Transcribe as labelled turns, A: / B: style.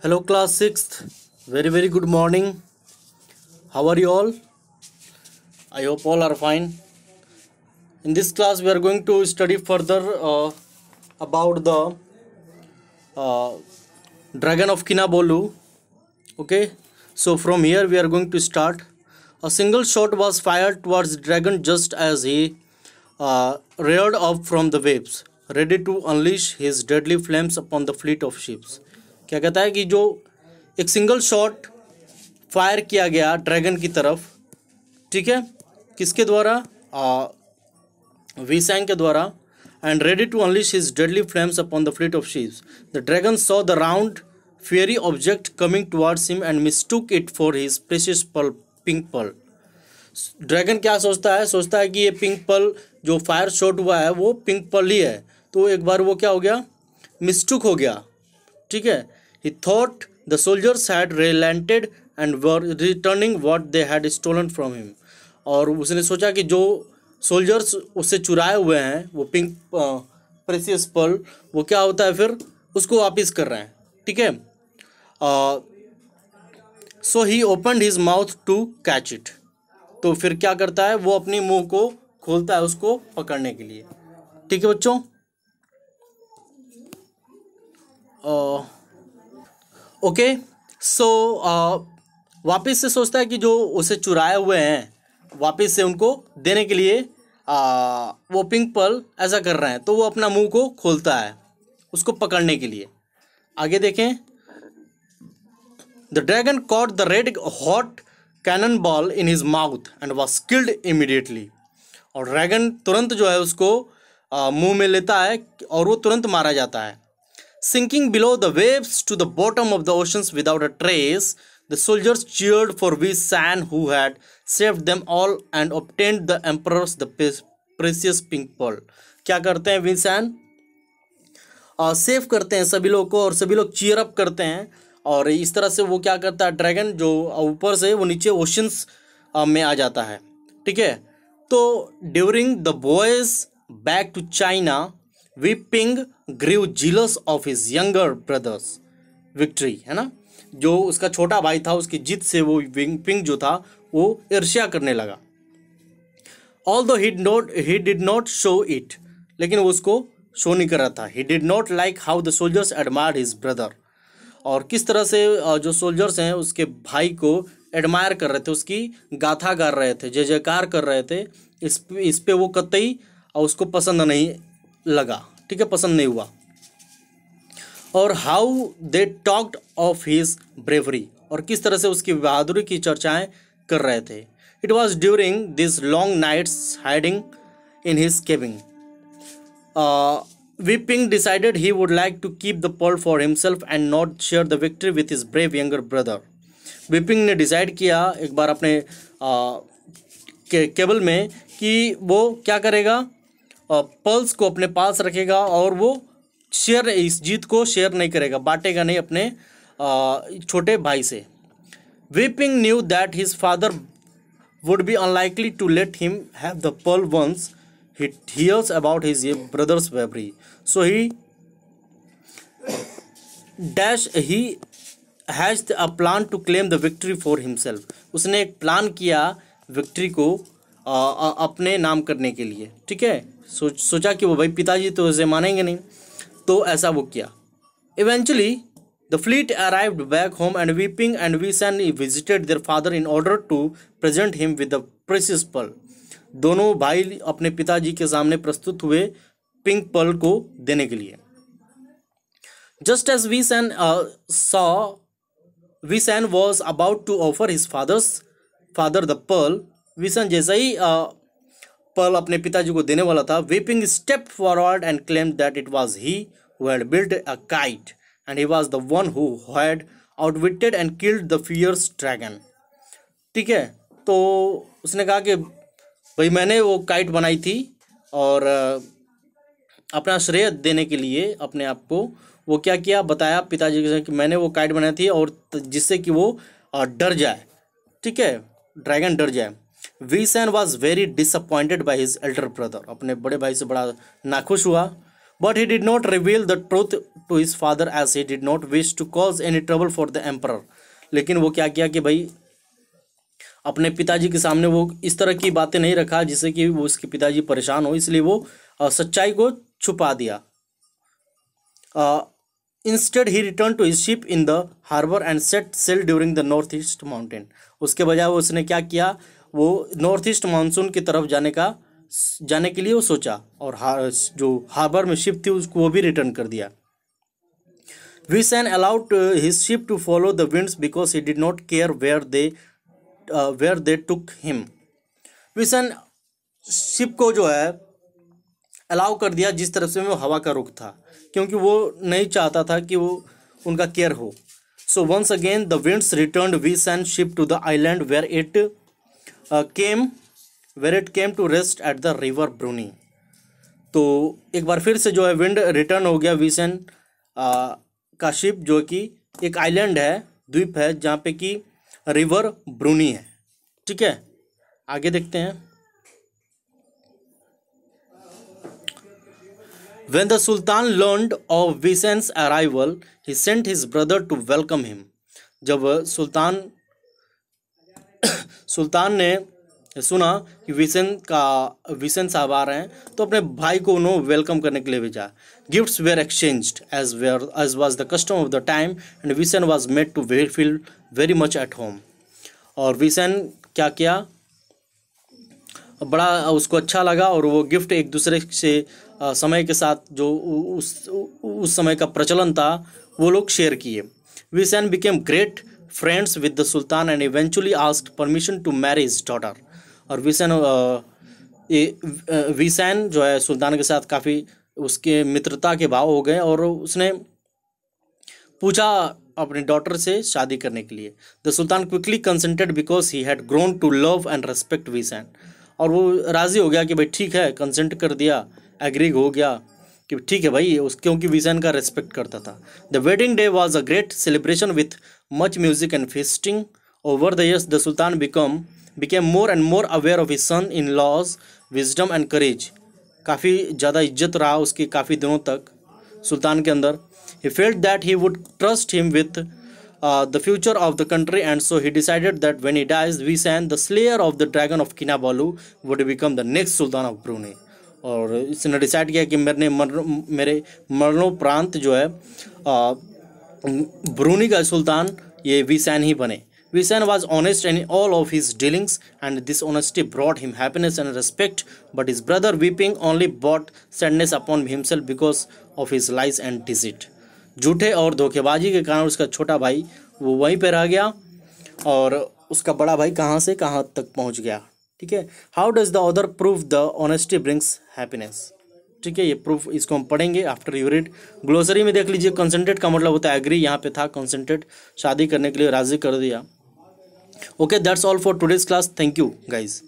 A: Hello, class 6th. Very good morning. How are you all? I hope all are fine. In this class, we are going to study further about the uh, dragon of Kinabolu. Okay, so from here we are going to start. A single shot was fired towards the dragon just as he reared up from the waves, ready to unleash his deadly flames upon the fleet of ships. क्या कहता है कि जो एक single shot fire किया गया dragon की तरफ, ठीक है, किसके द्वारा? वीसैंग के द्वारा. And ready to unleash his deadly flames upon the fleet of ships. The dragon saw the round fiery object coming towards him and mistook it for his precious pearl, pink pearl. Dragon क्या सोचता है कि ये pink pearl जो fire shot हुआ है वो pink pearl ही है. तो एक बार वो क्या हो गया, मिस्टूक हो गया. ठीक है. He thought the soldiers had relented and were returning what they had stolen from him. और उसने सोचा कि जो सोल्जर्स उससे चुराए हुए हैं वो पिंक प्रेशियस पर्ल, वो क्या होता है फिर उसको वापस कर रहे हैं. ठीक है. So he opened his mouth to catch it. तो फिर क्या करता है, वो अपनी मुंह को खोलता है उसको पकड़ने के लिए. ठीक है बच्चों. ओके. सो वापस से सोचता है कि जो उसे चुराए हुए हैं वापस से उनको देने के लिए वो पिंक पर्ल ऐसा कर रहे हैं. तो वो अपना मुंह को खोलता है उसको पकड़ने के लिए. आगे देखें. The dragon caught the red hot cannon ball in his mouth and was killed immediately. और ड्रैगन तुरंत जो है उसको मुंह में लेता है और वो तुरंत मारा जाता है. Sinking below the waves to the bottom of the oceans without a trace, the soldiers cheered for Visan, who had saved them all and obtained the emperor's the precious pink pearl. क्या करते हैं विंसान? Save करते हैं सभी लोग को और सभी लोग चीयर अप करते हैं. और इस तरह से वो क्या करता है, ड्रैगन जो ऊपर से वो नीचे ओशंस में आ जाता है. ठीक है. तो during the voyage back to China, Weiping grew jealous of his younger brother's victory, है ना. जो उसका छोटा भाई था उसकी जीत से वो पिंग जो था वो ईर्ष्या करने लगा. Although he did not show it, लेकिन वो उसको शो नहीं कर रहा था. ही did not like how the soldiers admired his brother. और किस तरह से जो सोल्जर्स हैं उसके भाई को एडमायर कर रहे थे, उसकी गाथा गा रहे थे, जय जयकार कर रहे थे. इस पे वो कतई उसको पसंद नहीं लगा. ठीक है, पसंद नहीं हुआ. और how they talked of his bravery, और किस तरह से उसकी बहादुरी की चर्चाएं कर रहे थे. It was during this long nights hiding in his cabin. Weiping decided he would like to keep the pearl for himself and not share the victory with his brave younger brother. Weiping ने decide किया एक बार अपने cable में कि वो क्या करेगा, pearls को अपने पास रखेगा और वो शेयर, इस जीत को शेयर नहीं करेगा, बांटेगा नहीं अपने छोटे भाई से. Weiping knew that his father would be unlikely to let him have the pearl once he hears about his brother's bravery. So he hatched a plan to claim the victory for himself. उसने एक plan किया victory को अपने नाम करने के लिए. ठीक है. सोचा कि वो भाई पिताजी तो उसे मानेंगे नहीं, तो ऐसा वो किया. Eventually the fleet arrived back home and Weeping and Visan visited their father in order to present him with the precious pearl. दोनों भाई अपने पिताजी के सामने प्रस्तुत हुए पिंक पर्ल को देने के लिए. Just as Visan was about to offer his father the pearl. Visan जैसा ही पर्ल अपने पिताजी को देने वाला था, Weeping stepped forward and claimed that it was he who had built a kite and he was the one who had outwitted and killed the fierce dragon. ठीक है. तो उसने कहा कि भाई मैंने वो काइट बनाई थी और अपना श्रेय देने के लिए अपने आप को वो क्या किया, बताया पिताजी के कि मैंने वो काइट बनाई थी और जिससे कि वो डर जाए. ठीक है, ड्रैगन डर जाए. Visan was very disappointed by his elder brother. अपने बड़े भाई से बड़ा नाखुश हुआ. But he did not reveal the truth to his father as he did not wish to cause any trouble for the emperor. लेकिन वो क्या किया कि भाई अपने पिताजी के सामने वो इस तरह की बातें नहीं रखा जिससे कि वो उसके पिताजी परेशान हो, इसलिए वो सच्चाई को छुपा दिया। Instead he return to his ship in the harbour and set sail during the north east mountain. उसके बजाय वो उसने क्या किया, वो नॉर्थ ईस्ट मानसून की तरफ जाने के लिए वो सोचा, और जो हार्बर में शिप थी उसको वो भी रिटर्न कर दिया। विसेन allowed his ship to follow the winds because he did not care where they took him. विसेन शिप को जो है अलाउ कर दिया जिस तरफ से वो हवा का रुख था, क्योंकि वो नहीं चाहता था कि वो उनका केयर हो। So once again the winds returned विसेन ship to the island where it came to rest at the river Brunei. तो एक बार फिर से जो है विंड रिटर्न हो गया विसेन का शिप, जो कि एक आइलैंड है, द्वीप है, जहाँ पे कि रिवर ब्रूनी है। ठीक है, आगे देखते हैं। When the Sultan learned of Vicen's arrival, he sent his brother to welcome him. जब सुल्तान ने सुना कि विसेन साहब आ रहे हैं तो अपने भाई को उन्होंने वेलकम करने के लिए भेजा। Gifts were exchanged as was the custom of the time and Visan was made to feel very much at home। और विसेन क्या किया, बड़ा उसको अच्छा लगा और वो गिफ्ट एक दूसरे से समय के साथ जो उस समय का प्रचलन था वो लोग शेयर किए। विसेन became great friends with the sultan and eventually asked permission to marry his daughter. और विसेन जो है सुल्तान के साथ काफ़ी उसके मित्रता के भाव हो गए और उसने पूछा अपनी डॉटर से शादी करने के लिए। The sultan quickly consented because he had grown to love and respect विसेन। और वो राज़ी हो गया कि भाई ठीक है, कंसेंट कर दिया, एग्री हो गया कि ठीक है भाई, क्योंकि विसेन का रेस्पेक्ट करता था। The wedding day was a great celebration with much music and feasting. Over the years the sultan became more and more aware of his son in law's wisdom and courage. काफ़ी ज़्यादा इज्जत रहा उसकी काफ़ी दिनों तक सुल्तान के अंदर। He felt that he would trust him with the future of the country, and so he decided that when he dies, Visan, the slayer of the dragon of Kinabalu, would become the next Sultan of Brunei। और इसने decide किया कि मेरे मरणोपरांत जो है Bruny का सुल्तान ये विसेन ही बने। Visen was honest in all of his dealings, and this honesty brought him happiness and respect, but his brother weeping only brought sadness upon himself because of his lies and deceit। झूठे और धोखेबाजी के कारण उसका छोटा भाई वो वहीं पे रह गया और उसका बड़ा भाई कहाँ से कहाँ तक पहुँच गया। ठीक है, how does the other proof the honesty brings happiness. ठीक है, ये प्रूफ इसको हम पढ़ेंगे आफ्टर यू रीड। ग्लोसरी में देख लीजिए, कंसेंट्रेट का मतलब होता है एग्री, यहाँ पे था कंसेंट्रेट, शादी करने के लिए राजी कर दिया। Okay, that's all for today's class. Thank you guys.